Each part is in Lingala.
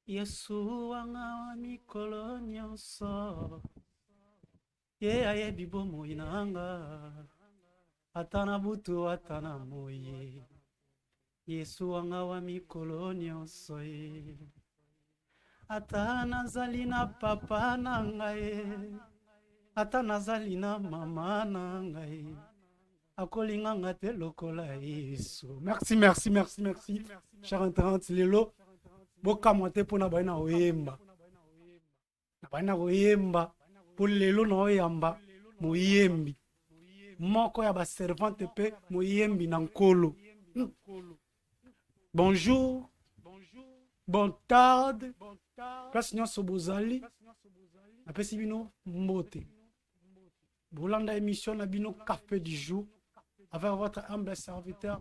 Yesu wanga wa mikolo nyonso ye ayebi bomoi nanga ata na butu ata na moi. Yesu wanga wa mikolo nyonso ye ata nazali na papa na ngai ata nazali na mama na ngai akolinganga te lokola Yesu. Merci, merci, merci, merci. Cher internaute lelo bokamwa te mpona bai na oyemba na bai na koyemba mpo lelo na oyamba moyembi moko ya baservante mpe moyembi na nkolo. Bonjour, bon tarde, place nyonso bozali napesi bino mbote bolanda émission na bino café du jour avec votre humble serviteur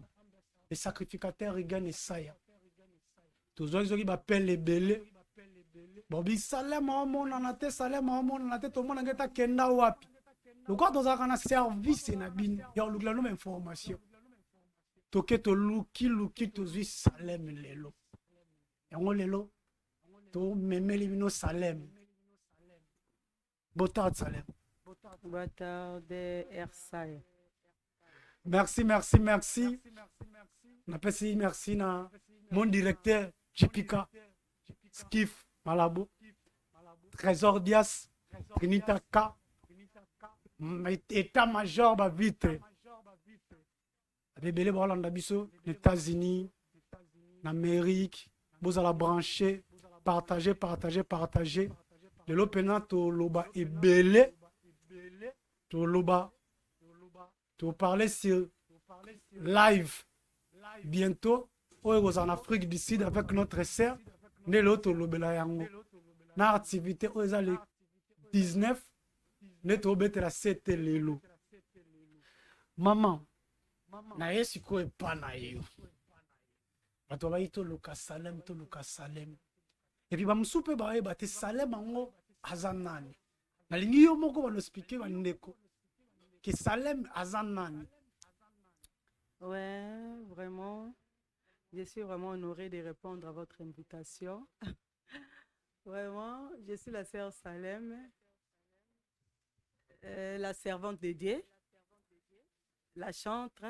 le sacrificateur Regan Esaya. Tozwaki bapele ebele bobi salema omonana te, salema omonana te, tomona nge takenda wapi lokola tozalaka na service na bino ya olukila noma information toke toluki tozwi salem lelo yango lelo tomemeli bino salem. Botarde salem. Botarde Ersaya. Merci, merci, merci. Napesi merci na mon directeur Jipika Skif Malabo Trésor Dias Trinita K état-major ba vite abebele bolanda biso les États-Unis l'Amérique bozala branché partager lelo pena to loba ebele to loba to parler sur live bientôt en Afrique du Sud avec notre sœur Neloto Lobela Yango na activité aux le 19 neto bete la 7 lelo maman na yesi ko epana yo bato ba ito luka salem et puis ba musupe ba eba te salem ango azanani na lingi yo moko ba no expliquer ba ndeko que salem azanani. Ouais, vraiment. Je suis vraiment honorée de répondre à votre invitation. Vraiment, je suis la sœur Salem, la servante de Dieu, la chantre,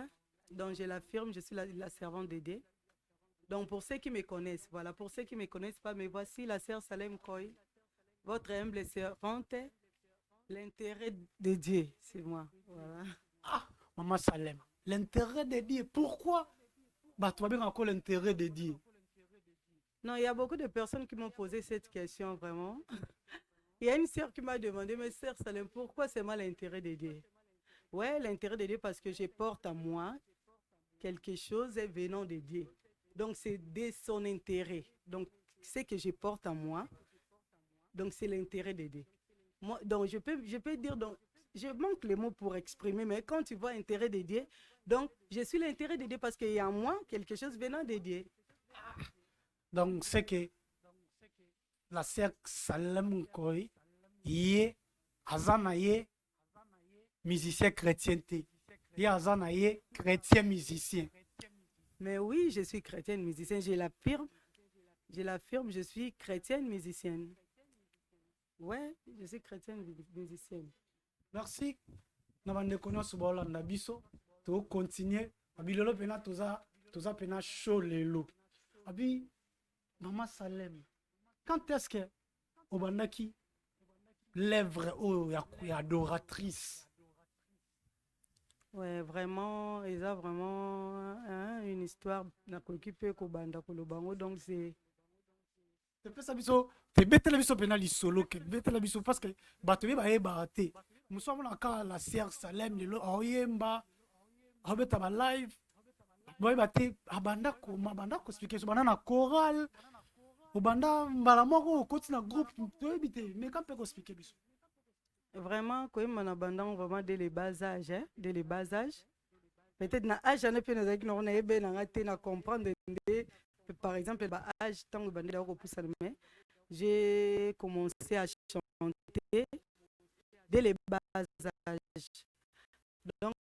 donc je l'affirme, je suis la servante de Dieu. Donc pour ceux qui me connaissent, voilà, pour ceux qui ne me connaissent pas, mais voici la sœur Salem Koy, votre humble servante, l'intérêt de Dieu, c'est moi. Voilà. Ah, maman Salem, l'intérêt de Dieu, pourquoi? Bah, tu vas bien encore l'intérêt de Dieu. Non, il y a beaucoup de personnes qui m'ont posé cette question, vraiment. Il y a une sœur qui m'a demandé, mais sœur Salem, pourquoi c'est moi l'intérêt de Dieu? Ouais, l'intérêt de Dieu parce que je porte à moi quelque chose venant de Dieu. Donc, c'est de son intérêt. Donc, ce que je porte à moi, donc c'est l'intérêt de Dieu. Moi, donc, je peux dire, donc, je manque les mots pour exprimer, mais quand tu vois intérêt de Dieu, donc, je suis l'intérêt de Dieu parce qu'il y a en moi quelque chose venant de Dieu. Donc, c'est que la sœur Salem Koy, yé, azana yé, musicien chrétien té. Yé azana yé, chrétien musicien. Mais oui, je suis chrétienne musicienne, je l'affirme, je suis chrétienne musicienne. Ouais, je suis chrétienne musicienne. Merci. Na bande kono subola na biso, to continuer. Abi lelo pena toza pena show lelo. Abi Maman Salem, quand est-ce que obandaki lèvre oh ya adoratrice? Ouais, vraiment, ils ont vraiment une histoire na kokipe ko banda ko lobango, donc c'est te pesa biso te betela biso pena lisolo ke betela biso parce que bato be bayeba te muso mona ka la sœur Salem lelo oyemba abeta ba live boyeba te abanda ko expliquer so banana choral obanda mbala moko okoti na groupe toyebi te mais quand peut expliquer biso. vraiment quand on abandonne vraiment dès les bas âges, hein, dès les bas âges. Peut-être na âge j'en ai plus na on est bien na comprendre par exemple ba âge tant que bandela ko poussa mais j'ai commencé à chanter dès les bas âges. Donc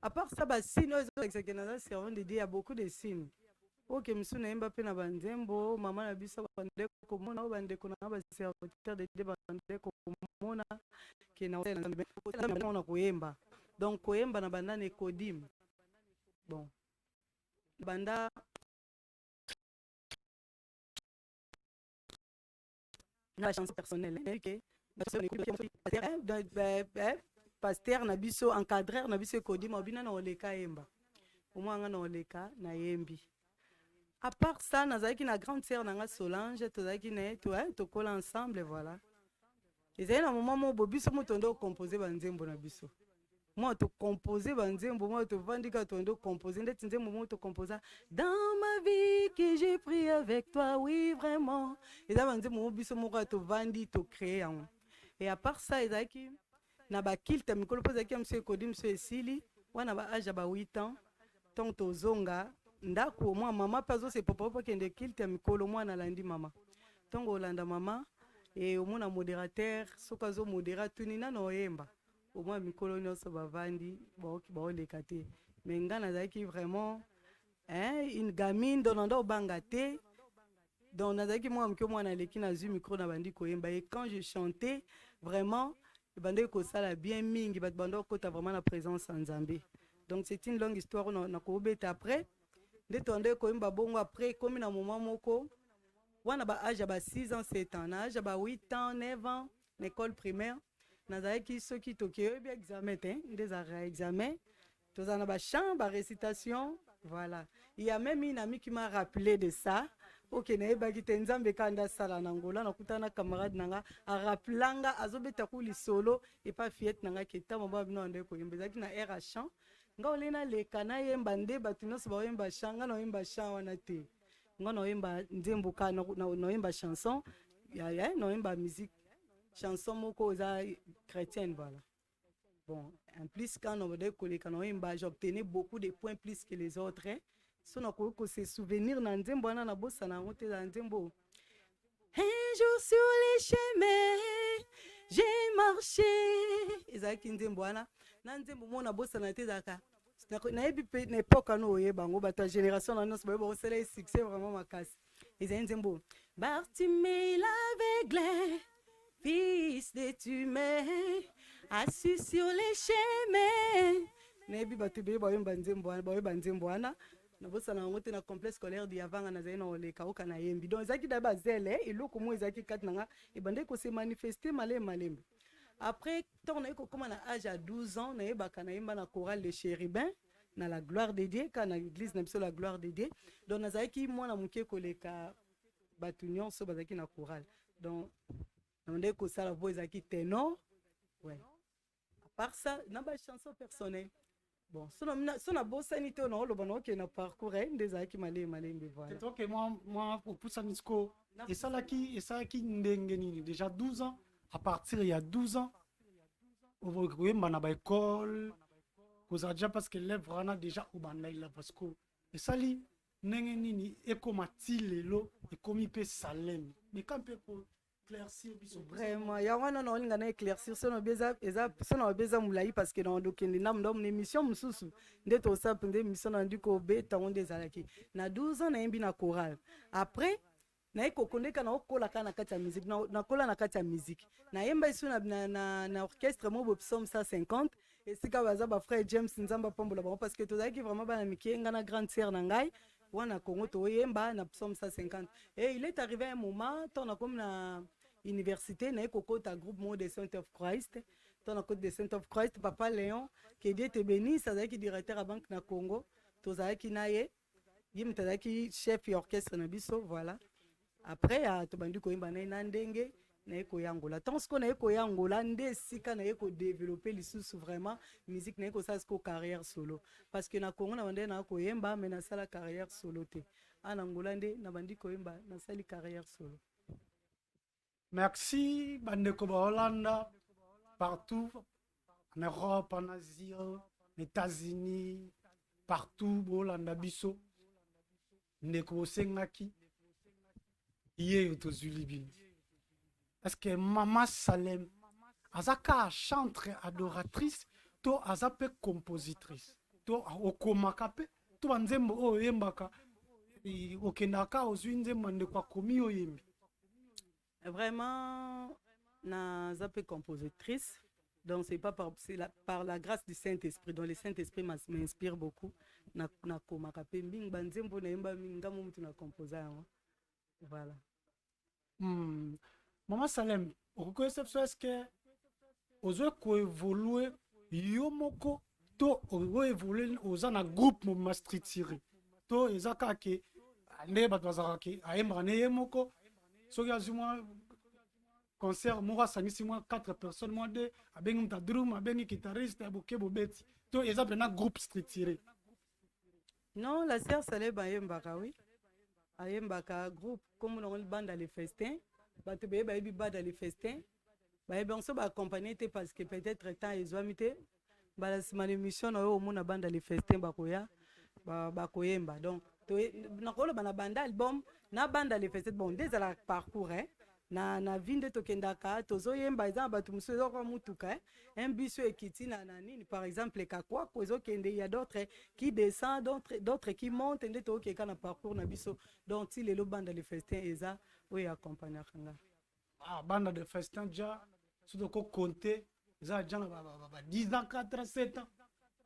à part ça, bah, sinon, il y a beaucoup de signes. oke misu nayemba mpe na banzembo mama na biso bandeko komona o bandeko na baserviteur de bandeko komona ke na koyemba donc koyemba na banda na ekodime bon banda na chance personnelle que pasteur na biso encadreur na biso ekodime obina na oleka yemba omwanga na oleka na yembi. À part ça, nazaki na grande sœur nanga Solange, tozaki na to kola ensemble voilà. Ezali na moment mo bobiso mo tondo composer banzembo na biso. Moi to composer banzembo, moi to vandika tondo composer ndeti nzembo mo to composer dans ma vie que j'ai pris avec toi, oui vraiment. Ezali banzembo mo biso mo to vandi to créer en. Et à part ça, ezaki na ba kilte mikolo pozaki monsieur Kodim monsieur Esili, wana ba âge ba 8 ans, tant tozonga ndako mwa mama pazo se papa kende kilte ya mikolo mwana landi mama tongo olanda mama e omona modérateur soka zo modéra tuni na noyemba omwa mikolo nyonso bavandi baoleka te mais nga nazalaki vraiment une gamine donanda obanga te donc nazalaki mwa moke mwana leki nazwi micro na bandi koyemba et quand je chantais vraiment bandeki kosala bien mingi bato banda okota vraiment na présence en Nzambe. Donc c'est une longue histoire na kobeta après nde tonde koyemba bongo après komi na moment moko wana ba âge ba 6 ans 7 ans na âge ba 8 ans 9 ans na école primaire nazalaki soki toki bien examen te des examen tozana ba chant ba récitation voilà. Il y a même une amie qui m'a rappelé de ça. Ok na ebaki te nzambe kanda sala na ngola na kutana camarade nanga a rappelanga azobeta ku lisolo et pas fiette nanga keta mama bino ande ko yembezaki na air à chant nga olena leka na yemba nde bato nyonso baoyemba chant nga naoyemba chant wana te nga naoyemba nzembo ka naoyemba chanson naoyemba musique chanson moko eza chrétienne voilà. Bon en plus quand naode koleka naoyemba j'obtenais beaucoup de points plus que les autres so nakoki kose souvenir na nzembo wana nabosa na yango te na nzembo un jour sur les chemins j'ai marché ezalaki nzembo wana na nzembo mo nabosa na te ezalaka nayebi mpe na époque ano oyeba yango bato ya génération na nyonso bayeba kosala succès vraiment makasi ezali nzembo Bartimée l'aveugle fils de Timée assis sur les chemins nayebi bato ebele bayeba nzembo wana nabosana yango te na complexe scolaire di avanga nazali na oleka oka na yembi donc ezalaki da bazele eloko mo ezalaki kati nanga ebandeki kose manifester malembe. Après tant na ekokoma na âge à 12 ans nayebaka nayemba na chorale de chérubin na la gloire de Dieu ka na église na biso la gloire de Dieu donc nazalaki mwana moke koleka bato nyonso bazalaki na chorale donc nande kosala voix ezalaki ténor ouais. À part ça na ba chanson personnelle. Bon, so na bosani te na oloba na oke na parcours ndezalaki malembe voilà. C'est ok moi pour pousser nisco et ça qui ndenge nini déjà 12 ans à partir il y a 12 ans au voyemba na ba école kozala déjà parce que l'élève wana déjà obanda ila parce que et ça li ndenge nini ekoma ti lelo ekomi pe salem mais quand peut éclaircir biso vraiment ya wana na olinga na éclaircir sono beza mulai parce que dans dokende na mdo émission mususu nde to sa pende émission na ndiko beta onde zalaki na 12 ans na yembi na chorale après na ekokondeka na okola kana kati ya musique na kola na kati ya musique na yemba isu na orchestre mo Psaume 150 et sika baza ba frère James Nzamba pambola bango parce que tozalaki vraiment bana mikenga na grande sœur na ngai wana Congo to yemba na Psaume 150 et il est arrivé un moment tant na comme na université na ekokota groupe mo de Saint of Christ tant na côte de Saint of Christ papa Léon que Dieu te bénisse azaki directeur à banque na Congo tozalaki naye yim tazaki chef orchestre na biso voilà. Après to bandi ko yemba na ndenge na eko yangola tant ce qu'on a eko yangola nde sika na eko développer lisusu vraiment musique na eko sa sko carrière solo parce que na Congo na bande na ko yemba mais na sala carrière solo te en Angola nde na bandi ko yemba na sali carrière solo. Merci bandeko ba Hollande partout en Europe en Asie aux États-Unis partout Hollande biso ndeko sengaki hier to zulibini. Est-ce que Mama Salem azaka chantre adoratrice to azape compositrice to okomaka pe to banzembo o yembaka okendaka ozwi nzembo ndeko akomi oyembi. Vraiment, naza pe compositrice. Donc, c'est pas par la grâce du Saint-Esprit. Donc, le Saint-Esprit m'inspire beaucoup. Na komaka pe mbing banzembo na yemba minga mutu na composa yango. Voilà. Maman Salem, est-ce que ozo ko évoluer yo moko to ozo évoluer oza na groupe mo street tiré. To ezaka ke ande bato bazaka ke ayemba ne ye moko soki azuma concert moko asangisi mwa 4 personnes mwa 2 abengi muta drum abengi guitariste aboke bobeti to eza pena groupe street tiré. Non, la sœur Salem ayembaka oui. Ayembaka groupe comme on bande les festins. Bato beye bayebi banda les festins. Bayebi onso ba accompagner te parce que peut-être temps ezwamite. Bala sima l'émission na yo mona banda les festins bakoya bakoyemba. Donc nakolo bana banda album na banda les festins bon déjà la parcours hein. Na vinde tokendaka tozoyemba eza bato muso kwa mutuka un biso ekiti na nini par exemple kakwa kozo kende il y a d'autres qui descendent d'autres qui montent ndé tokeka na parcours na biso donc si lelo banda les festins eza oui accompagner kanga banda de festin ja surtout ko compter eza ja na ba 10 ans 4 7 ans.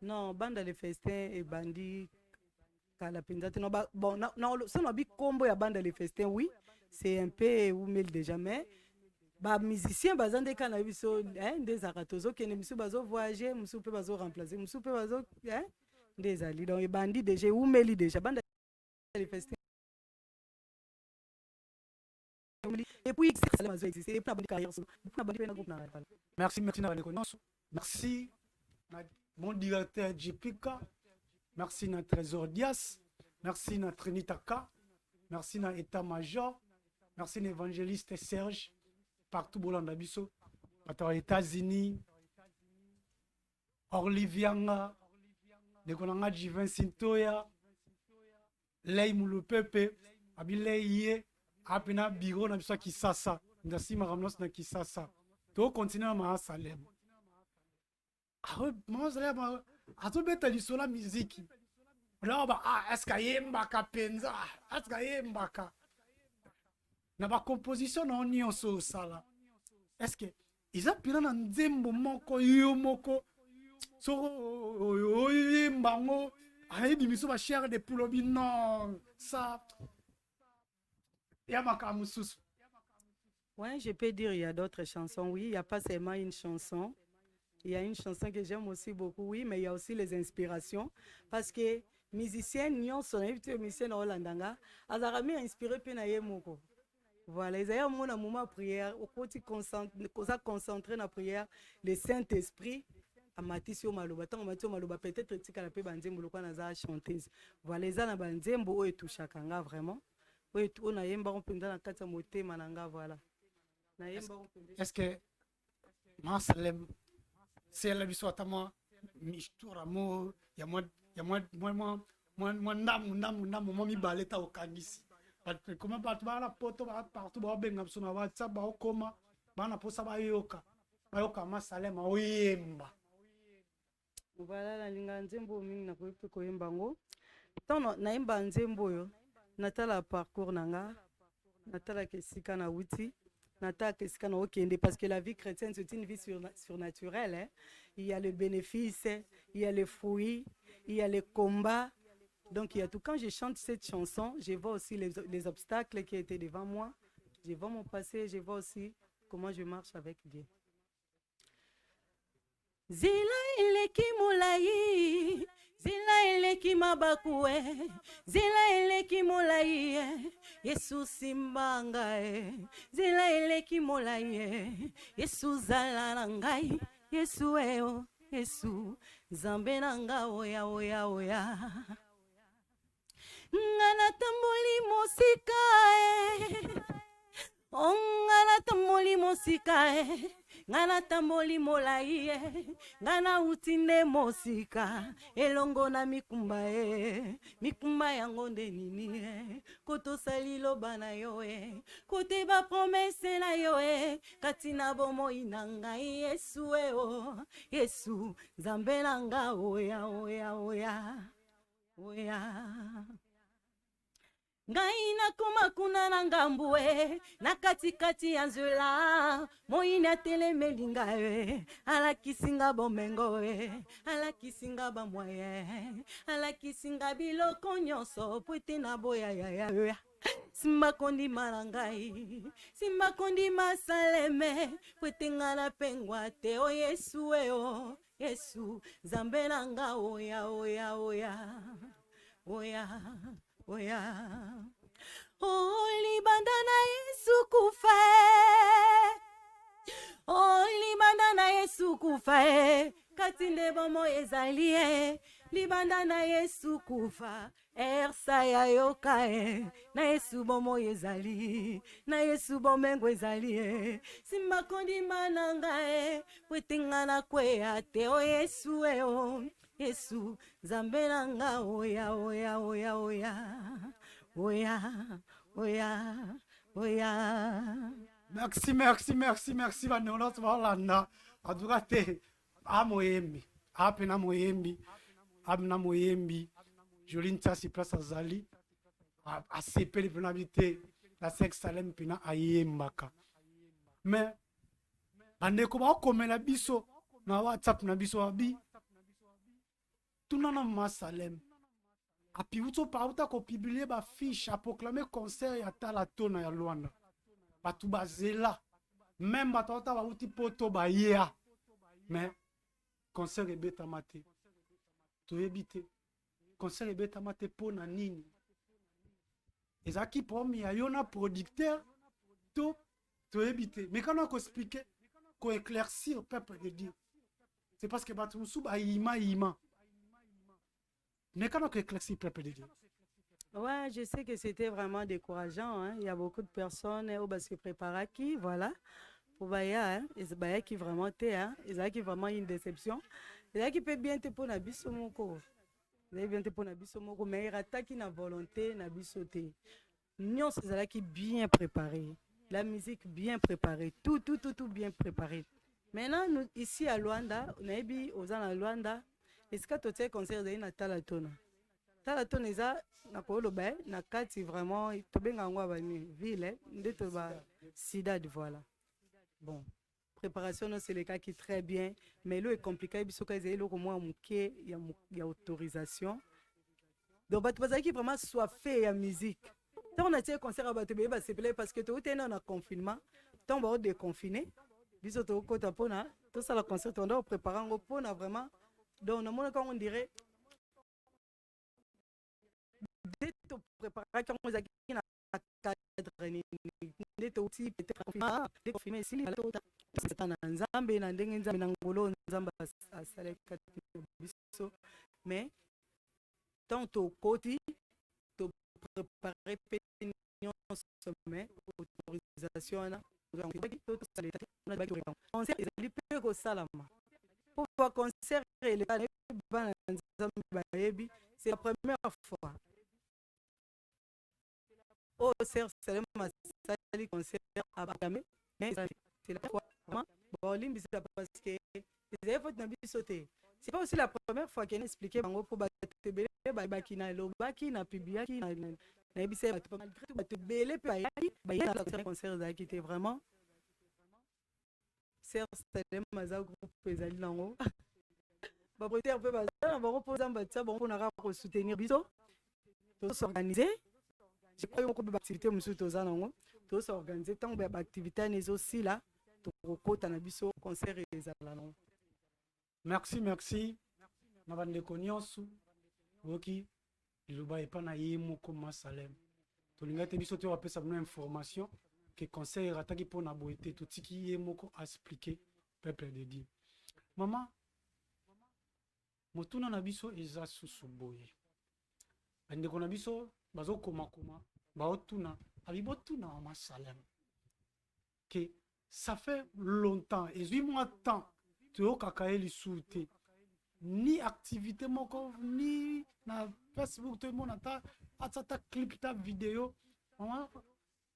Non banda les festins et bandi kala penza te no bon na so no bi kombo ya banda les festins oui. C'est un peu oumel déjà, mais les musiciens, ils ont des canaux, des aratosos qui ont voyagé, ils ont remplacé, ils ont des alliés. Donc, les bandits déjà, oumeli déjà. Et puis, merci, merci, mon directeur JPK, merci, notre trésor Dias, merci, notre Trinitaka, merci, notre état-major. Merci l'évangéliste Serge, partout au Bisso, aux États-Unis, Orlivianga, de Konanga Jivin Sintoya, Lei Mulupepe, Abileye, Apena Biro, Nabisa Kisasa, Ndasi Maramnos na Kisasa. To continue à Maha Salem. Maha Salem, a tout bête à l'issola musique. Là, est-ce qu'il y a un baka penza? Est-ce qu'il y a un baka? Na ba composition na nyonso osala est-ce que ils apina na nzembo moko yo moko so oyembango ayebi miso ba chair de poulobi non ça ya makamususu. Ouais, je peux dire il y a d'autres chansons oui, il y a pas seulement une chanson. Il y a une chanson que j'aime aussi beaucoup oui, mais il y a aussi les inspirations parce que musicien nyonso na invité musicien na Holandanga azarami inspiré pe na yemoko. Voilà, il y a un moment de prière, au côté concentré dans la prière, le Saint-Esprit a Matissio Maloba. Tant Matissio Maloba, peut-être que tu as pu banzembo le na chanteuse. Voilà, les ana banzembo et tout chakanga vraiment. Oui, on a yemba on peut dans la carte moté mananga voilà. Est-ce que Masalem c'est la biso atama mistura mo ya moi ndam mo mi baleta okangisi. Comment bato bala poto partout ba benga biso na WhatsApp ba okoma bana posa bayoka Masalema oyemba. Voilà la linga nzembo mingi na koyepe koyemba ngo. Tant na yemba nzembo yo natala parcours nanga natala kesika na wuti natala kesika na okende parce que la vie chrétienne c'est une vie surnaturelle hein. Il y a le bénéfice, il y a les fruits, il y a les combats. Donc, il y a tout. Quand je chante cette chanson, je vois aussi les obstacles qui étaient devant moi. Je vois mon passé, je vois aussi comment je marche avec Dieu. Zila eleki molai, zila eleki mabakue, zila eleki molai, Yesu simbanga zila eleki molai, Yesu zalangai, Yesu eo, Yesu zambe nanga oya oya oya. Ngana tamboli mosika ngana tamboli mosika ngana tamboli molai ngana utinde mosika elongo na mikumba mikumba yango nde nini koto salilo bana yo kote ba promesse na yo kati na bomoi na ngai Yesu Yesu zambe nanga oya oya oya oya. ngai nakoma kuna na ngambu na katikati ya nzela moyini atelemeli ngai alakisi nga bomengo alakisi nga bamwaye alakisi nga biloko nyonso po ete naboya yaya simba kondima na ngai simba kondima saleme po ete nga napengwa te o yesu o yesu nzambe na nga oya oya oya oya oya oh libanda na yesu kufa oh libanda na yesu kufa kati nde bomo ezali libanda na yesu kufa ersa ya yoka na yesu bomo ezali na yesu bomengo ezali simba kondima na ngai wetinga na kweya te o yesu o yesu nzambe na nga oya oya oya oya oya oya oya. Merci, merci, merci, merci. Vanilla, Valanda. Adurate. Amoyembi. Apena moyembi. Abna moyembi. Joline Tassi place à Zali. A CP les pénalités. La sexe salem pina ayembaka. Mais, ande koma okome na biso. Na WhatsApp na biso abi. Tunana ma salem. Api uto pa uta ko publier ba fiche a proclamer concert ya Talatona ya Luanda. Batu bazela. Même batota ba uti poto ba yea. Mais concert ebeta mate. To ebite. Concert ebeta mate po na nini. Ezaki promi ya yona producteur to ebite. Mais quand on ko expliquer, ko éclaircir au peuple de Dieu. C'est parce que batu musu ba ima. Mais quand on ko éclaircir au peuple de Dieu. Ouais, je sais que c'était vraiment décourageant. Hein. Il y a beaucoup de personnes qui se préparent qui, voilà, pour Baya, hein. Et Baya qui vraiment était, hein. Et qui vraiment une déception. Et qui peut bien te pour Nabiso Moko. Ils bien te pour Nabiso Moko, mais il attaque une volonté Nabiso te. Nous, c'est qui bien préparé. La musique bien préparée. Tout bien préparé. Maintenant, nous, ici à Luanda, on a vu aux gens à Luanda, est-ce que tu as concert de Natala Tona? Talatona eza na koloba na kati vraiment tobenga ngwa ba ville nde to ba sida voilà. Bon, préparation c'est le cas qui très bien, mais le est compliqué biso ka ezeli ko mwa muke ya autorisation. Donc ba to qui vraiment soit fait ya musique. Tant on a tiré concert à bato ba c'est parce que tout est dans un confinement, tant ba déconfiné. Biso to ko tapona, tout ça le concert on doit préparer ngo pona vraiment. Donc on dirait dès que tu prépares quand vous avez un cadre dès que tu prépares dès que tu fais ici c'est un ensemble na ndenge nzambe na ngolo nzamba asale biso mais tant to koti to préparer pénion sommet autorisation na concert ezali pe ko salama pour voir concert et le bana nzambe bayebi c'est la première fois. Oh, c'est le concert à Bagame, mais c'est la fois. Parce que les efforts n'ont pas sauté. C'est pas aussi la première fois qu'elle a expliqué pour Bakina, le Bakina, Publiaki, malgré tout, Bélé, le concert qui était vraiment. C'est le Maza groupe Pézali Lango. On va reposer un bâtiment pour nous soutenir. Pour s'organiser. Je crois que beaucoup d'activités sont organisées. Tant que l'activité est aussi là, pour concert et les alalons. Merci, merci. Na bande konyosu. Woki, iluba epana yemo comme Salem. Tolinga te biso te wa pesa bino information que conseil rataki pour na boité tout tiki yemo ko expliquer peuple de Dieu. Maman, motuna na biso eza susu boye. Bande kona biso bazo koma baotuna abibotuna ma Salem. Que ça fait longtemps et 8 mois de temps tu as kakaeli souté ni activité moko ni na Facebook tout le monde ta clip ta vidéo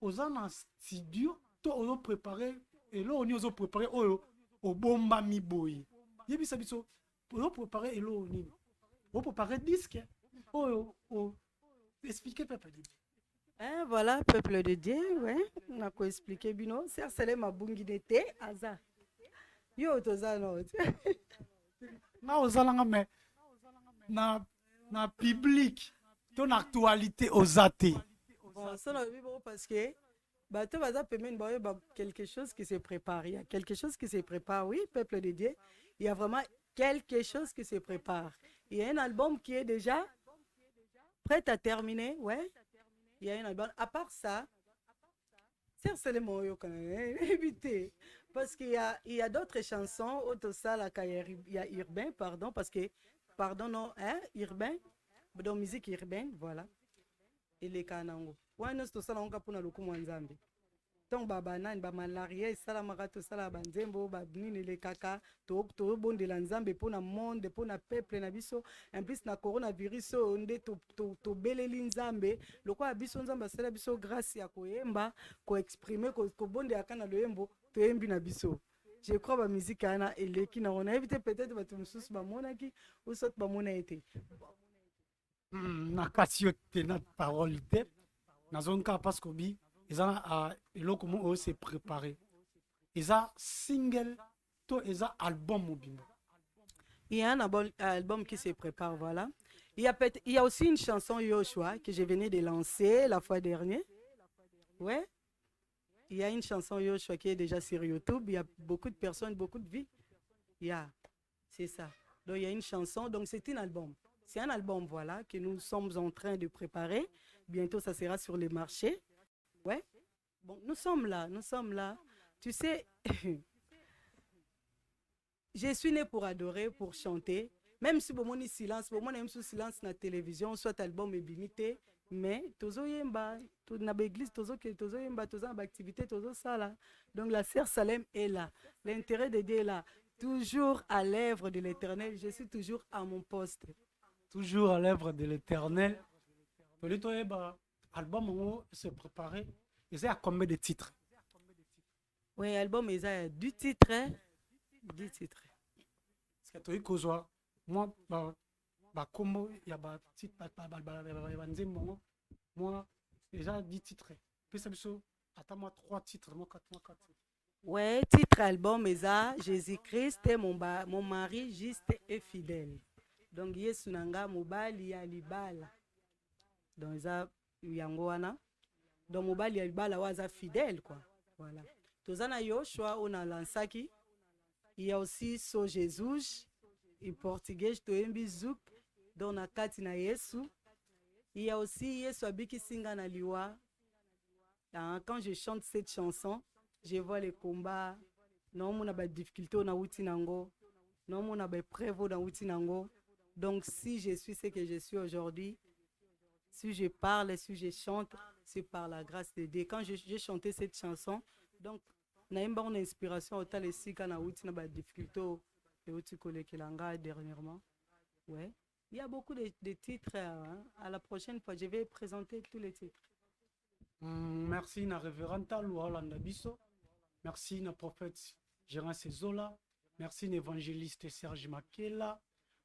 aux en studio to on préparer et là on y préparer au bomba mi boy yebi sabiso on préparer et là on préparer disque expliquer papa. Hein, voilà, peuple de Dieu, ouais. On a quoi expliquer, bino. C'est celle ma bungi d'été, aza. Yo, toza no. nga ozalanga me na na public to na actualité oza te. Bon, ça, on a vu, bon, parce que, bah, tu vas appeler, bah, quelque chose qui se prépare. Il y a quelque chose qui se prépare, oui, peuple de Dieu. Il y a vraiment quelque chose qui se prépare. Il y a un album qui est déjà prêt à terminer, ouais. Il y a un album. À part ça, c'est le mot quand même, éviter. Parce il y a d'autres chansons, auto ça, là, il y a urbain, pardon, parce que, pardon, non, hein, urbain, donc musique urbaine, voilà. Et les kanango. Ouais, nous, c'est ça, on a pour le coup, Nzambe. Donc, baba, nan, ba malaria, et ça, la marato, ça, la banzembo, ba nini, les kaka, to, bon de l'Nzambe, pour na monde, pour na peuple, na biso, en plus, na coronavirus, onde, to, bele l'Nzambe, le quoi, biso, Nzamba, c'est la biso, grâce à koyemba, ko exprimer, ko bon de akana, le yembo, to yembi na biso. Je crois que la musique a et qui on a évité peut-être que tu me soucies, monaki ou soit mona été. Na kasi yo te na parole te nazonga parce que bi eza na eloko mo oyo se préparé eza single to eza album mobimba. Il y a un album qui se prépare, voilà. Il y a aussi une chanson Yoshua que je venais de lancer la fois dernière. Ouais. Il y a une chanson Yoshua qui est déjà sur YouTube. Il y a beaucoup de personnes, beaucoup de vies. Yeah. C'est ça. Donc il y a une chanson. Donc c'est un album. C'est un album, voilà, que nous sommes en train de préparer. Bientôt, ça sera sur les marchés. Ouais. Bon, nous sommes là, nous sommes là. Tu sais, je suis née pour adorer, pour chanter. Même si bon mon silence, bon mon aime sous silence na télévision, soit album et bimité, mais tozo yemba, to na l'église tozo yemba, tozo na activité, tozo ça là. Donc la sœur Salem est là. L'intérêt de Dieu est là. Toujours à l'œuvre de l'Éternel, je suis toujours à mon poste. Toujours à l'œuvre de l'éternel toli toyeba album yango se préparé eza ya combien de titres? Oui, album il y a du titre, hein? Du titre. Parce que toyi kozwa mwa bakombo ya batitre banzembo yango mwa eza 10 titres pesa biso ata mwa 3 titres mwa 4 mwa 4. Ouais, titre album Eza, Jésus-Christ est mon mari juste et fidèle. Donc Yesu nanga mobali ya libala. Donc Eza yango wana. Donc mobali ya libala waza fidèle quoi. Voilà. Tozana Yoshua on a lansaki. Il y a aussi So Jesus en portugais toyembi zouk donc na kati na Yesu. Il y a aussi Yesu abiki singa na liwa. Quand je chante cette chanson, je vois les combats, non mon a des difficultés na wuti nango, non mon a des preuves na wuti nango. Donc si je suis ce que je suis aujourd'hui, si je parle, si je chante, c'est par la grâce de Dieu. Quand j'ai chanté cette chanson, donc na une bonne inspiration au tal ici quand na wuti na des difficultés et wuti kolekilanga dernièrement. Ouais. Il y a beaucoup de titres. Hein. À la prochaine fois, je vais présenter tous les titres. Merci na révérenda Lualanda Biso. Merci na prophète Gérard Sezola. Merci na évangéliste Serge Makela.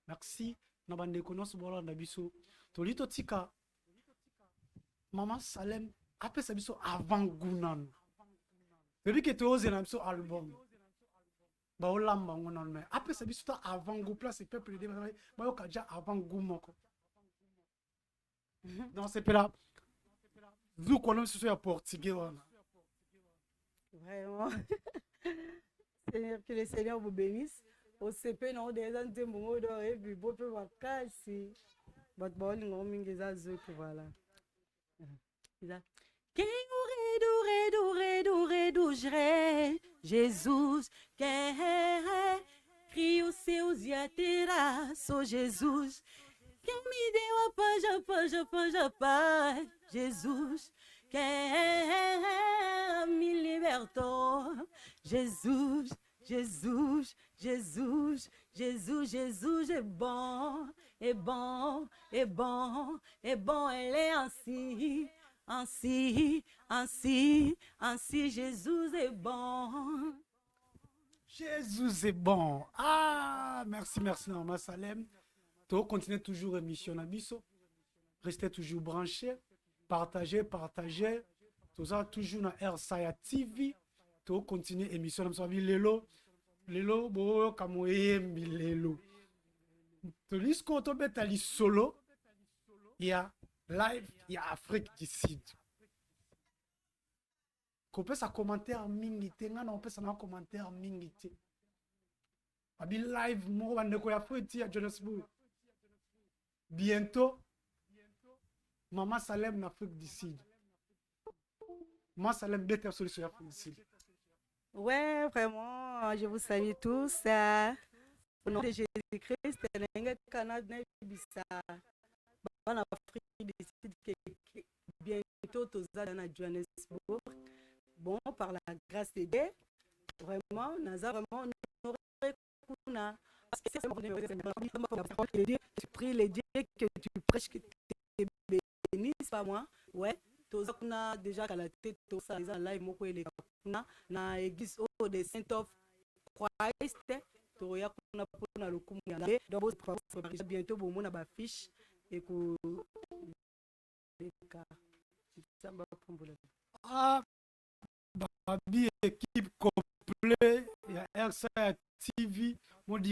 Merci na bandeko nyonso bolanda biso. Toli totika Mama Salem apesa biso avant gunano. Depuis que toze na biso album. Ba olamba ngonano mais apesa biso ta avant go place peuple de ba yoka ja avant go moko. Dans ce pays-là, vous connaissez ce portugais. Vraiment. Seigneur, que le Seigneur vous bénisse. Au CP, non, des gens qui ont et puis beau peu vacances. But bon, on mingi za zouk, voilà. Quem redougerai, Jesus, quem crie os seus e aterá, sou Jesus. Quem me deu a paz, Jesus, quem me libertou, Jesus, Jesus, Jesus, Jesus, Jesus é bom, é bom, é bom, é bom, ele é assim, assim, assim, assim, Jesus é bom. Jésus est bon. Ah, merci, merci, Mama Salem. Tu continues toujours émission Nabiso. Restez toujours branchés. partager. Tout ça, toujours dans RSA TV. Tout continuer émission. Nous sommes lelo, bo, kamoye, lelo. Tout l'isco, tout betali solo. Il y a live, il y a Afrique du Sud. Qu'on peut sa commentaire mingité, on peut sa commentaire mingité. Abi live, moi, on ne peut à Johannesburg. Bientôt, Maman Salem en Afrique du Sud. Maman Salem, bête solution Afrique du Sud. Ouais, vraiment, je vous salue tous. Au nom de Jésus-Christ, Canada, en Afrique du Sud, bientôt, tous à Johannesburg. Bon, par la grâce de Dieu, vraiment, Naza, vraiment, nous reconnaissons. Parce que c'est tu pries les dieux que tu prêches, que tu bénisses, pas moi. Ouais, tous a déjà qu'à la tête, tous ça, les live, moi, les na l'église des Saints of Christ, tu y a pour le coup, donc, bientôt, bon, on a ma fiche et que. Ah, Babi, équipe complète, il y a RSA TV, mon dit,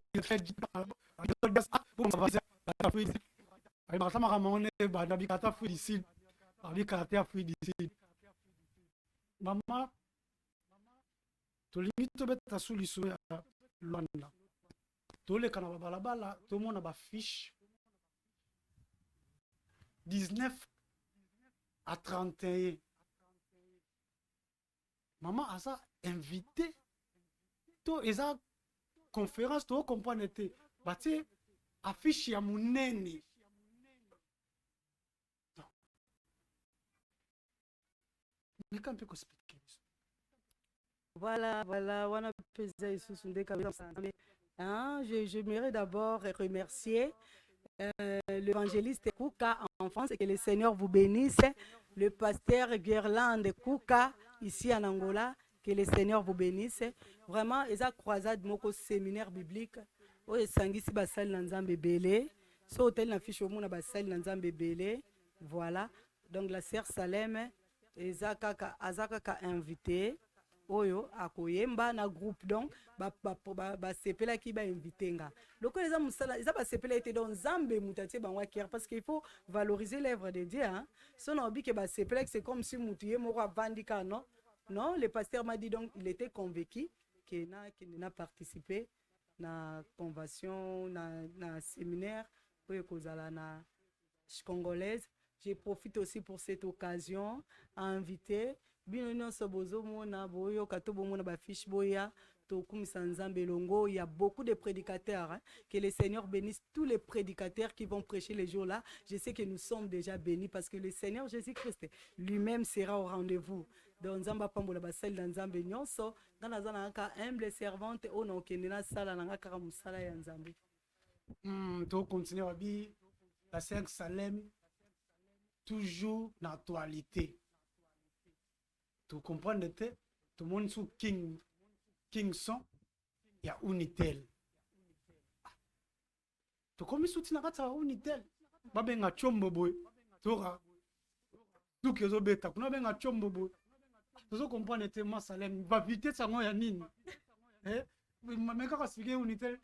Maman, tu limite to beta sous l'issue à Luanda. Tous les canaux balabala, tout le monde a ma fiche 19 à 31. Maman a ça invité. To eza conférence to comprendre te. Bati affiche ya munene. Mais quand on peut expliquer ça? Voilà, on a pesé sous son j'aimerais d'abord remercier l'évangéliste Kouka en France et que le Seigneur vous bénisse. Le pasteur Guerlain Kouka ici en Angola, que le Seigneur vous bénisse. Vraiment, ils ont croisade moko séminaire biblique. Oye sangisi basali na nzambe belé. So hôtel na fiche au monde basali na nzambe belé. Voilà. Donc la sœur Salem azaka invité. Oyo akoyemba na groupe donc ba sepela ki ba invité nga. Donc les amsala ils ba sepela été dans Nzambe mutatie ba wakier parce qu'il faut valoriser l'œuvre de Dieu hein. Son obi que ba sepela c'est comme si mutuye moko avandika non. Non, le pasteur m'a dit donc il était convaincu qu'il n'a participé na convention na séminaire pour kozala na congolaise. Je profite aussi pour cette occasion à inviter il y a beaucoup de prédicateurs hein? Que le Seigneur bénisse tous les prédicateurs qui vont prêcher les jours là. Je sais que nous sommes déjà bénis parce que le Seigneur Jésus-Christ lui-même sera au rendez-vous. Dans Nzamba Pambola Basel dans Nzambe Nyonso dans la zone humble servante au nom kenena sala nanga kaka musala ya Nzambe. To continuer abi la Sainte Salem toujours d'actualité. Tu comprends tout le monde sous King son, il y a Unitel. Tu comme sous Tinakata Unitel. Babenga chombo boy. Tora. Tu que zo beta, kuna benga chombo boy. Tu comprends te ma Salem, va vite ça ya nini. Mais quand expliquer Unitel,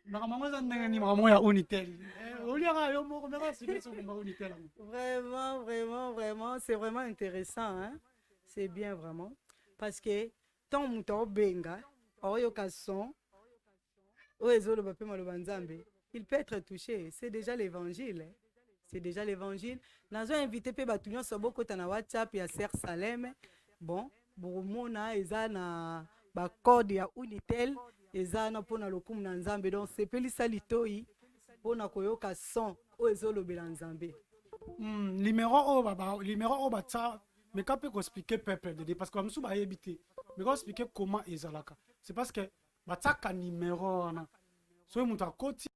na maman za ndenge maman ya Unitel. Oliara yo mo meka expliquer sur Unitel. Vraiment, c'est vraiment intéressant hein. C'est bien vraiment. Parce que tant mouton benga, il peut être touché. C'est déjà l'évangile. C'est déjà l'évangile. Nous avons invité Pébatouillon sur beaucoup de WhatsApp et à Sœur Salem. Bon, Bourmona, Ezana, Code ya Unitel, Ezana pour na lokum na Nzambe. Donc c'est Pelisa Litoi pour na koyoka son o ezolo belanzambe. Numéro bata. Mais quand on peut expliquer peuple parce que nous avons habité. Mais quand expliquer comment ils ont c'est parce que bataka numéro so muta koti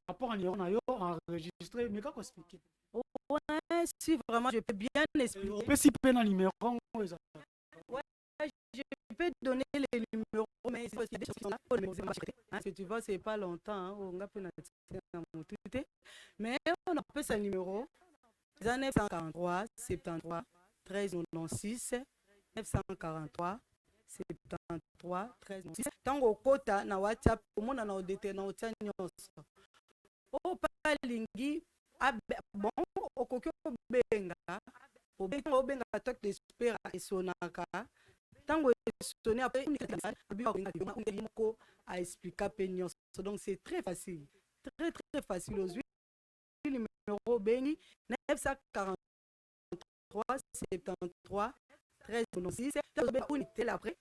rapport à numéro enregistré mais quand expliquer. Ouais, si vraiment je peux bien expliquer. On peut s'y payer un numéro. Ouais, je peux donner les numéros mais c'est parce que des choses qui sont là pour que tu vois c'est pas longtemps on a peu mais on appelle ce numéro. 943 73 13 96 943 73 13 96. Tango kota na WhatsApp omona na odete na otia nyonso. O palingi bon okoki obenga obenga toc d'espera esonaka. Tango esoni après moko a expliquer pe nyonso. Donc c'est très facile. Très facile aux numéro béni 943 73 13 96 unitel après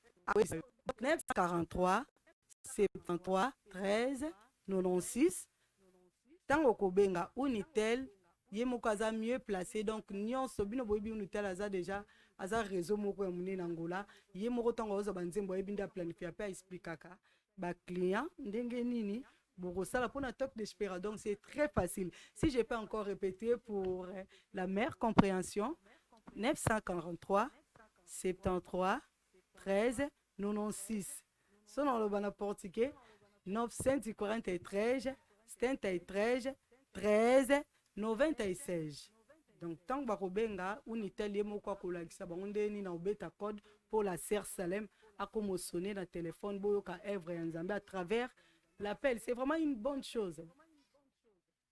943 73 13 96. Tango kobenga unitel ye moko aza mieux placé, donc nyonso bino boyebi unitel aza déjà aza réseau moko ya munene Angola. Ye moko tango oza banzembo yebi nda planifier pe expliquer ba client ndenge nini Borosala pour un toc d'espéra. Donc c'est très facile. Si je peux encore répéter pour la meilleure compréhension, 943 73 13 96. Selon le bon portugais, 943 73 13 96. Donc tant que Barobenga unitel ye moko kolakisa bango ndeni na obeta code pour la Sœur Salem a comme sonner dans téléphone boyoka œuvre ya Nzambe à travers l'appel. C'est vraiment une bonne chose.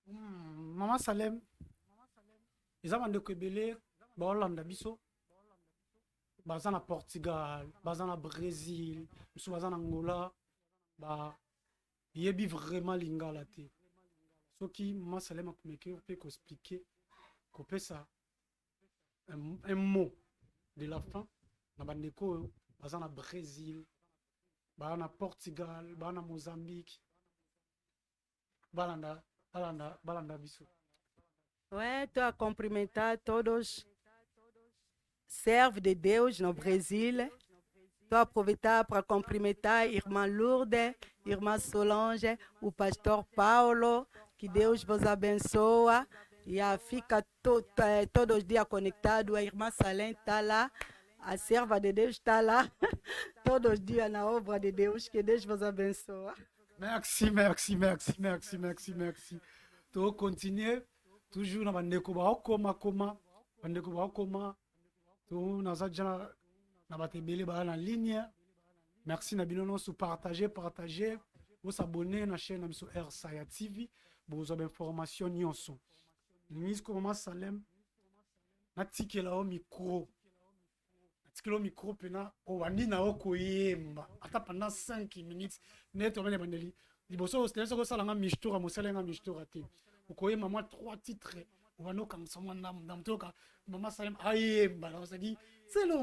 Maman Salem, les amants de Kebele, Hollande biso, bazan à Portugal, bazan à Brésil, nous bazan Angola, bah yebi vraiment lingala te. Ce qui Maman Salem a communiqué, on peut expliquer, qu'on peut ça un mot de la fin, na bandeko bazan à Brésil, bazan à Portugal, bazan à Mozambique. Balanda biso. Ouais, tu as cumprimentar todos servos de Deus no Brasil. Tu aproveitar para cumprimentar a irmã Lourdes, irmã Solange, o pastor Paulo, que Deus vos abençoa. E fica todos os dias conectado. A irmã Salem está lá, a serva de Deus está lá, todos os dias na obra de Deus. Que Deus vos abençoa. Merci. Tu continues toujours na bandeko ba koma bandeko ba koma tu na zadja na batebele ba na ligne. Merci na bino non partager vous abonner na chaîne na sur RSaya TV pour avoir information nyonso. Mise Maman Salem na tikela o micro. Tikelo micro pena o wandi na okoyemba ata pendant 5 minutes net on va bandeli liboso c'est ko sala nga mistura mosala nga mistura te okoyemba moi 3 titres on va no comme ça moi ndam toka Maman Salem ayemba on se dit c'est le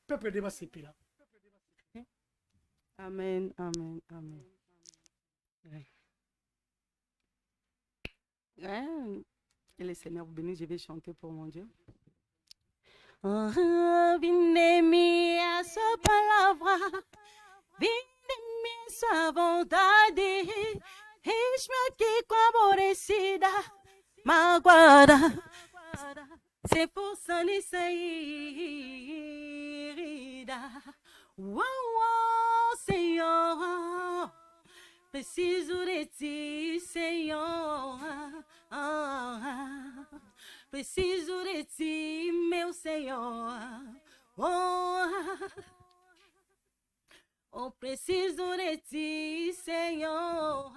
peuple de basepi là. Amen. Que le Seigneur vous bénisse, je vais chanter pour mon Dieu. Vinde-me a sua palavra, vinde-me a sua vontade, eis-me aqui com aborrecida, magoada, sem força nem saída. Senhor, preciso de ti, Senhor. Preciso de ti, meu Senhor. Oh, preciso de ti, Senhor.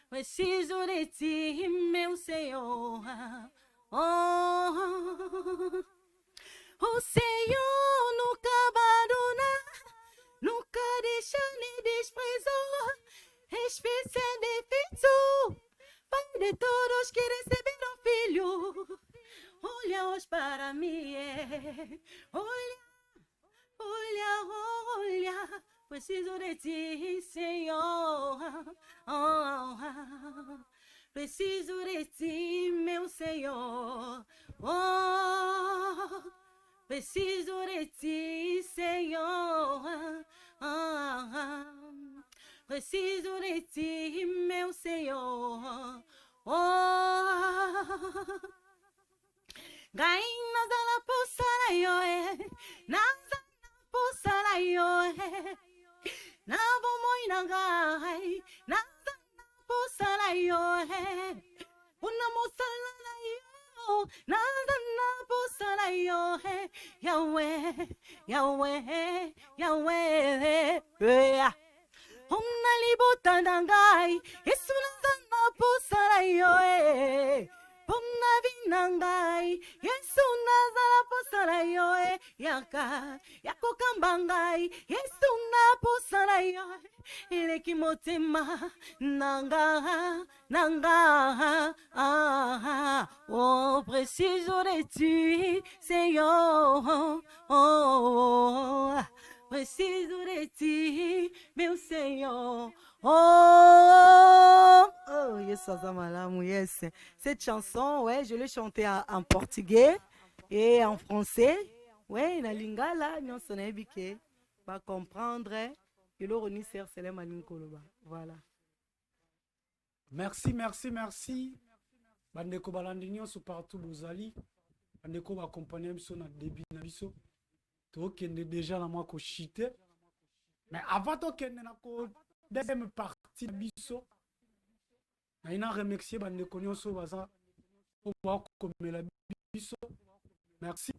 Preciso de ti, meu Senhor. O Senhor nunca abandona, nunca deixa nem desprezou. Espécie de filho, Pai de todos que receberam filho. Olha-os para mim, olha, preciso de ti, Senhor. Preciso de ti, meu Senhor. Preciso de ti, Senhor. Preciso de ti, meu Senhor. Gaina zala pusara yoe, nazana pusara yoe, navo moi nagai, nazana pusara yoe, Pona mosala na yo, nazana posala yo, Yahweh, Yahweh, Yahweh, yeah. Ona libota na ngai, Yesu nazana posala yo, Pona vina ngai, Yesu nazana posala yo, Yaka, yakokamba ngai, Yesu na posala yo, eleki motema nanga, nanga, oh, précis aurais-tu, Seigneur, oh, précis aurais-tu, meu Seigneur, oh, oh, yes, yes. Cette chanson, ouais, je l'ai chantée en portugais et en français, ouais, na lingala, non sonné biké, pas comprendre, que l'oroni sert c'est les malines koloba, voilà. Merci, merci, merci. Bandeko balandi nyonso partout bozali. Bandeko ba accompagner biso na début na biso. Tokende déjà na moi ko chite. Mais avant tokende na ko deuxième partie na biso. Na ina remercier bandeko nyonso baza po ba komela biso. Merci.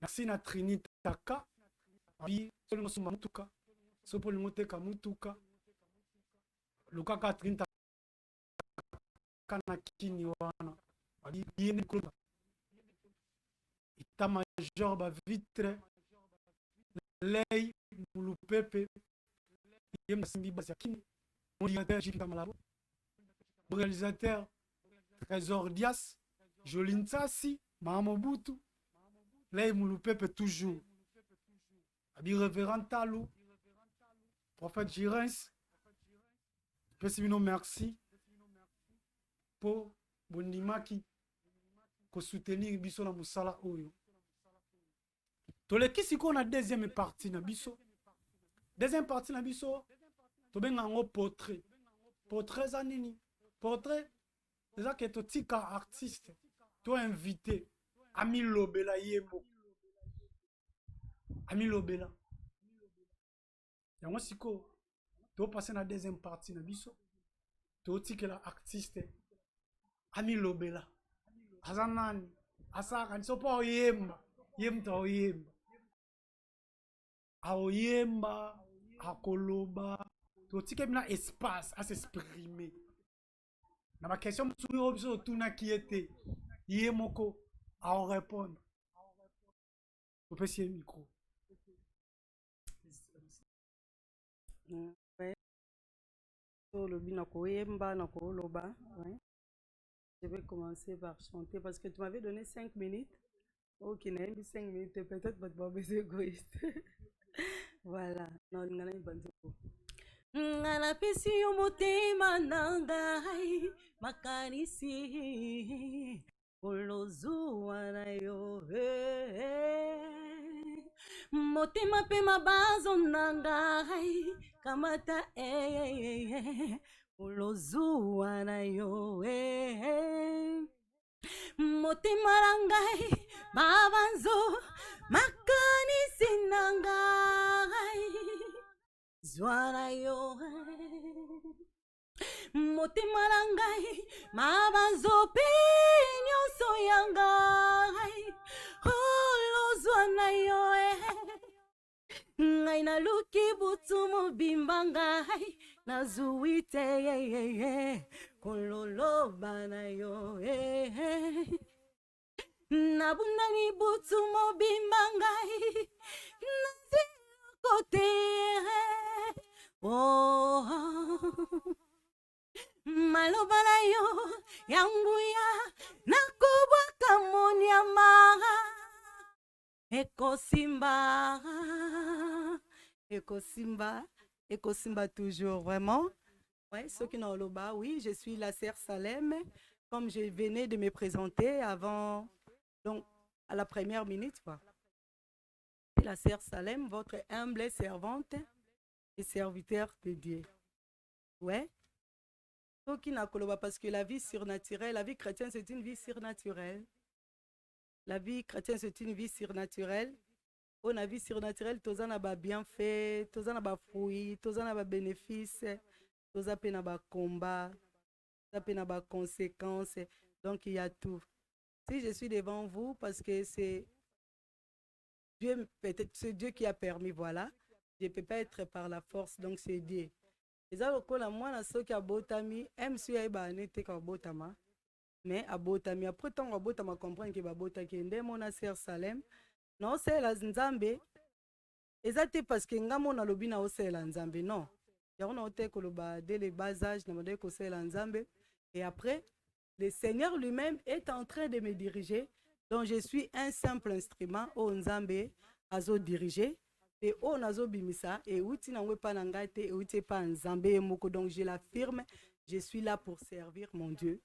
Merci na Trinité Taka. Bi solingo suma mutuka. Sopo lingoteka mutuka. Luka Catherine kana kini wana ali yene ko ita major ba vitre lei mulupepe yem simbi basa kini modérateur Jipita Malabo réalisateur Trésor Dias Joline Tsasi Mamobutu lei mulupepe toujours abi révérend Talou prophète Jirens Pessimino merci pour bondimaki ko soutenir biso na musala oyo tolekisi ko na deuxième partie na biso na biso to benga ngo portrait za nini portrait eza ke totika artiste to invité Ami Lobela yemo Ami Lobela yango siko to passer na deuxième partie na biso to tikela artiste Ami Lobela azanani asaka nisopo oyemba yemta oyemba aoyemba akoloba totike bina espace à s'exprimer na ma question msuyo biso tuna kiete yemoko a répondre au petit micro. Je vais commencer par chanter parce que tu m'avais donné 5 minutes. Ok, 5 minutes, peut-être pas de besoin égoïste. Voilà. Non, il y a une bonne chose. Ngala pesi yo motema nangai makanisi olozuwa na yo motema pe mabazo nangai kamata olozuwa na yo motema nangai mabanzo makanisi nangai zwana yo motema nangai mabanzo pe nyonso yangai olozwana yo ngai naluki butu mobimba ngai nazwi te kololoba na yo nabundani butu mobimba ngai nazwi kote oh maloba na yo yanguya nakobwaka monyama ekosimba toujours vraiment. Ouais, ceux qui n'ont l'oba, oui, je suis la sœur Salem, comme je venais de me présenter avant, donc à la première minute, quoi. La sœur Salem, votre humble servante et serviteur de Dieu. Ouais. Ceux qui n'ont l'oba, parce que la vie surnaturelle, la vie chrétienne, c'est une vie surnaturelle. La vie chrétienne, c'est une vie surnaturelle. On a vie surnaturelle, tous en a bienfait, tous en a fruits, tous en a bénéfices, tous en a combat. ça peut avoir conséquences. Donc, il y a tout. Si je suis devant vous, parce que c'est Dieu, peut-être c'est Dieu qui a permis, voilà. Je ne peux pas être par la force, donc c'est Dieu. Eza lokola mwana soki abotami, même si ayeba anete ka botama, mais abotami après tant abotama comprendre que babota ke nde mona sœur Salem, non c'est la nzambe. Eza te parce que ngamo na lobi na osela nzambe, non. Yaro na ote koloba dès le bas âge na mode ko sela nzambe, et après le Seigneur lui-même est en train de me diriger. Donc je suis un simple instrument au nzambe azo diriger. Et au nazo bimisa et outi na ngwe pa na ngate et outi pa nzambe moko. Donc je l'affirme, je suis là pour servir mon Dieu.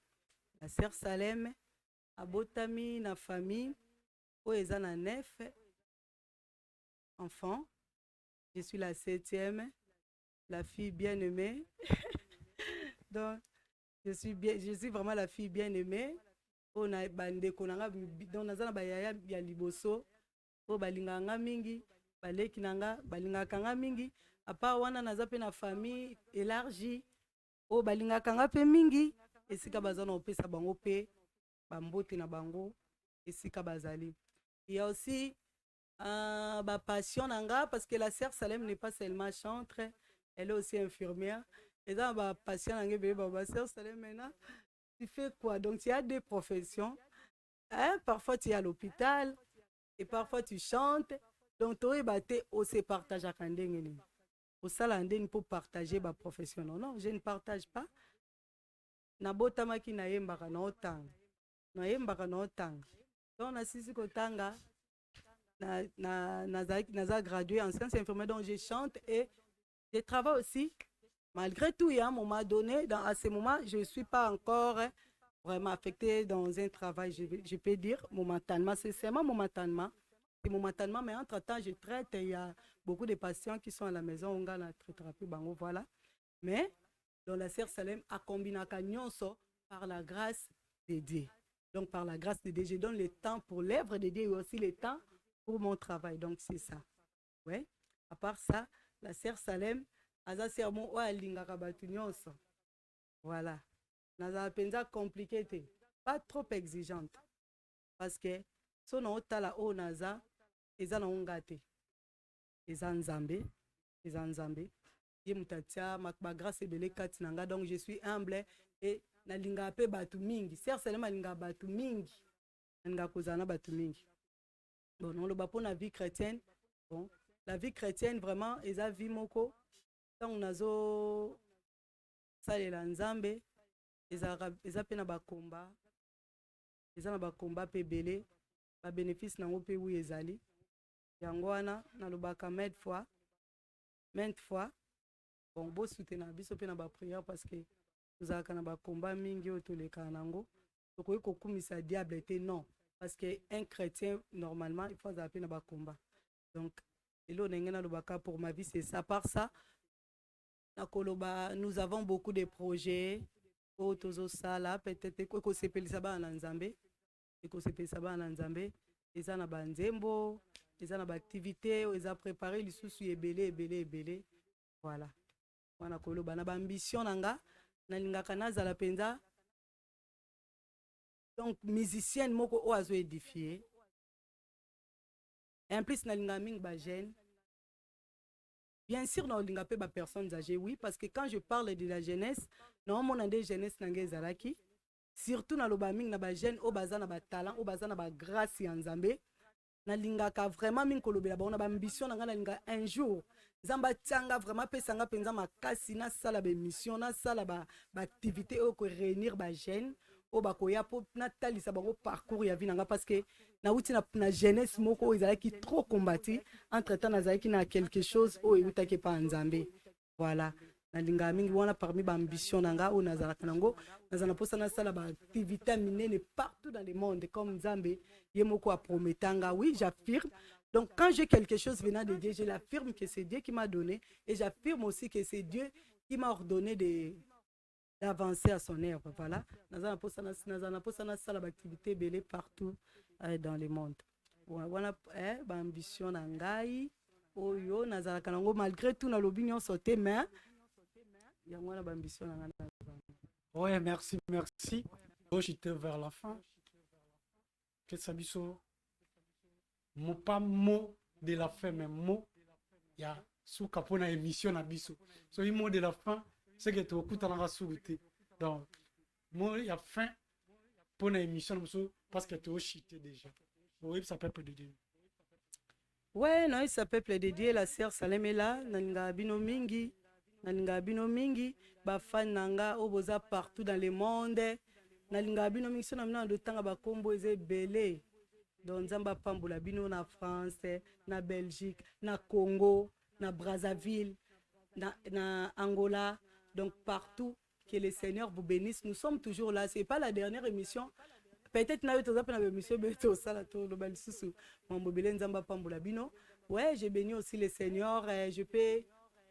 La sœur Salem abotami na famille o eza na 9 enfants. Je suis la 7e, la fille bien-aimée. Donc je suis vraiment la fille bien-aimée. On a bande konanga donc nazana ba yaya ya liboso o balinganga mingi. Baleki nanga balingaka nga mingi apa wana naza pe na famille élargie o balingaka nga pe mingi esika bazana opesa bango pe bambote na bango esika bazali. Il y a aussi ba passion nanga parce que la sœur Salem n'est pas seulement chantre, elle est aussi infirmière. Et ça ba passion nanga be ba sœur Salem maintenant tu fais quoi? Donc tu as deux professions. Hein? Parfois tu es à l'hôpital et parfois tu chantes. Donc, tu se partage à Kandengeni. Au salandeng pour partager ma profession. Non, je ne partage pas. Nabotama ki na yembaka na otang. Na yembaka na otang. Donc, na sisi kotanga. Naza gradué en sciences infirmières. Donc, je chante et je travaille aussi. Malgré tout, il y a un moment donné, à ce moment, je ne suis pas encore vraiment affectée dans un travail, je peux dire, momentanément. C'est seulement momentanément. C'est momentanément, mais entre-temps, je traite. Il y a beaucoup de patients qui sont à la maison. On gagne la thérapie, voilà. Mais dans la sœur Salem, a combiné par la grâce de Dieu. Donc, par la grâce de Dieu, je donne le temps pour l'œuvre de Dieu et aussi le temps pour mon travail. Donc, c'est ça. Ouais. À part ça, la sœur Salem, aza sermon o alingaka batu nyonso. Voilà. Naza penza compliqué te. Pas trop exigeante. Parce que son otala o naza eza na ngate. Eza nzambe. Eza nzambe. Ye mutatia makba grâce ebele kati nanga. Donc je suis humble et nalinga pe batu mingi. Sœur Salem alinga batu mingi. Nalinga kozana batu mingi. Bon, on le bat pour la vie chrétienne. Bon, la vie chrétienne vraiment eza vie moko. Donc nazo salela nzambe eza pe na bakomba. Eza na bakomba pe belé. Ba bénéfice nango pe wi ezali. Yango wana nalobaka maintes fois. Bon, bo soutenir biso pe na ba prière parce que nous avons na ba combat mingi otoleka nango. Donc ko kumisa diable te non parce que un chrétien normalement il faut appeler na ba combat. Donc elo nengena lobaka pour ma vie c'est ça. Par ça na koloba nous avons beaucoup de projets otozo sala peut-être ko sepelisa ba na nzambe. Ekosepelisa ba na nzambe eza na banzembo eza na ba activité eza préparé lisusu ebele voilà wana koloba na ba ambition nanga nalingaka nazala penza donc musicienne moko o azo édifier en plus nalinga mingi ba jeune bien sûr nalinga pe ba personnes âgées oui parce que quand je parle de la jeunesse normalement on a des jeunesse nanga ezalaki. Surtout na loba mingi na ba jeune o baza na ba talent o baza na ba grâce ya nzambe na lingaka vraiment mingi kolobela ba on a ba ambition na nga na linga un jour nzamba tianga vraiment pesanga penza makasi na sala ba mission na sala ba activité o ko réunir ba jeune o ba ko ya po na talisa bango parcours ya vie nanga parce que na uti na jeunesse moko ezalaki trop combattu entre temps nazalaki na quelque chose o eutaki pa nzambe voilà. Nalinga mingi wana parmi ba ambition nanga o nazalaka nango nazana posa na sala ba activité minene partout dans le monde comme Nzambe yemoko a prometanga oui j'affirme donc quand j'ai quelque chose venant de Dieu je l'affirme que c'est Dieu qui m'a donné et j'affirme aussi que c'est Dieu qui m'a ordonné d'avancer à son œuvre voilà nazana posa na sala ba activité belé partout dans le monde wana ba ambition nangai oyo nazalaka nango malgré tout na lobi nyonso te mais Ouais, merci, merci. Oh, j'étais vers la fin. Qu'est-ce que ça dit? Mot pas mot de la fin, mais mot. Il y a sous capot na émission na biso. So, le mot de la fin, c'est que tu écoutes dans la souveraineté. Donc, mot, il y a fin pour la émission parce que tu as chité déjà. Oui, ça peut de Dieu. Ouais, non, il s'appelle dédié la sœur Salem est là, nalinga bino mingi, nalinga bino mingi, ba fan nanga oboza partout dans le monde. Nalinga bino mingi sona mina ndotanga ba kombo eze belé. Donc nzamba pambola bino na France, na Belgique, na Congo, na Brazzaville, na Angola, donc partout. Que le Seigneur vous bénisse. Nous sommes toujours là. C'est pas la dernière émission. Peut-être na yoto zapena émission beto sala to lo bal susu. Mambobele nzamba pambola bino. Ouais, j'ai béni aussi le Seigneur. Je peux,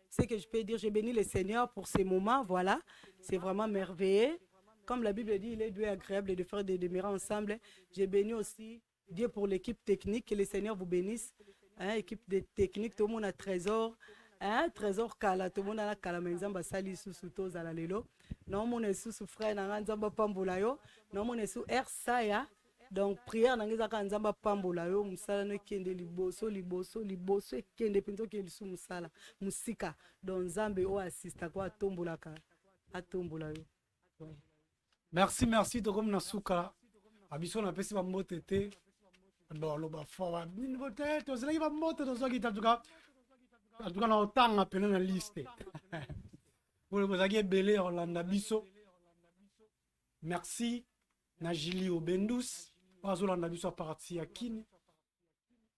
ce que je peux dire, j'ai béni le Seigneur pour ces moments. Voilà, c'est vraiment merveilleux. Comme la Bible dit, il est doué agréable de faire des demeures ensemble. J'ai béni aussi Dieu pour l'équipe technique. Que le Seigneur vous bénisse. Hein, équipe de technique, tout le monde a trésor. Hein, trésor kala, tout le monde a kala menzamba sali susu to zala lelo. Non, mon susu frère na nzamba pambola yo. Non, mon sou ersaya. Donc prière na ngizaka nzamba pambola yo musala no kende liboso liboso kende pinto ke lisu musala musika. Donc nzambe o assista ko atombolaka atombola yo. Ouais. Merci, merci de comme Nasuka. Abisso na pesi ba motete. Bon, lo ba fo ba bin vote, to zela ba mote to zoki ta tuka. En tout cas, na otanga pena na liste. Pour le bozaki belé Orlando biso. Merci na Jili Obendus. Pas Orlando biso parti à Kini.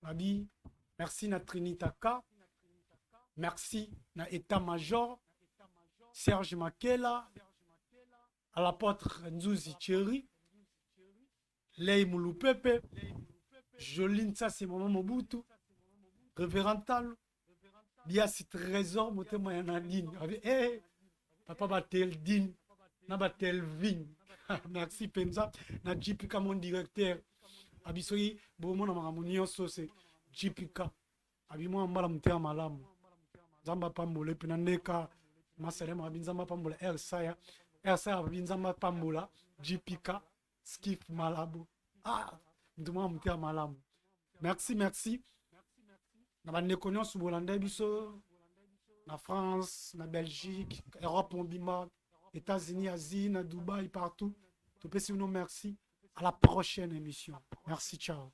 Babi, merci na Trinitaka. Merci na état-major Serge Makela. À l'apôtre Nzuzi Thierry. Lei Moulupepe. Joline, ça c'est Maman Mobutu. Révérend Tal. Biasi Trésor, motema ya Nadine. Eh, papa batel din, na batel vin. Merci Penza, na JPK mon directeur. Abisoyi, bomo na makamuni so c'est JPK. Abimo mbala mutema malamu. Zamba pambole pina neka maserema abinzamba pambola Elsaya. Elsaya abinzamba pambola JPK skip malabu. Ah, nduma mutema malamu. Merci, merci. Na bande konyo su bolanda biso na France, na Belgique, Europe mobima, États-Unis, Asie, na Dubaï, partout. Tout peut nous merci. À la prochaine émission. Merci, ciao.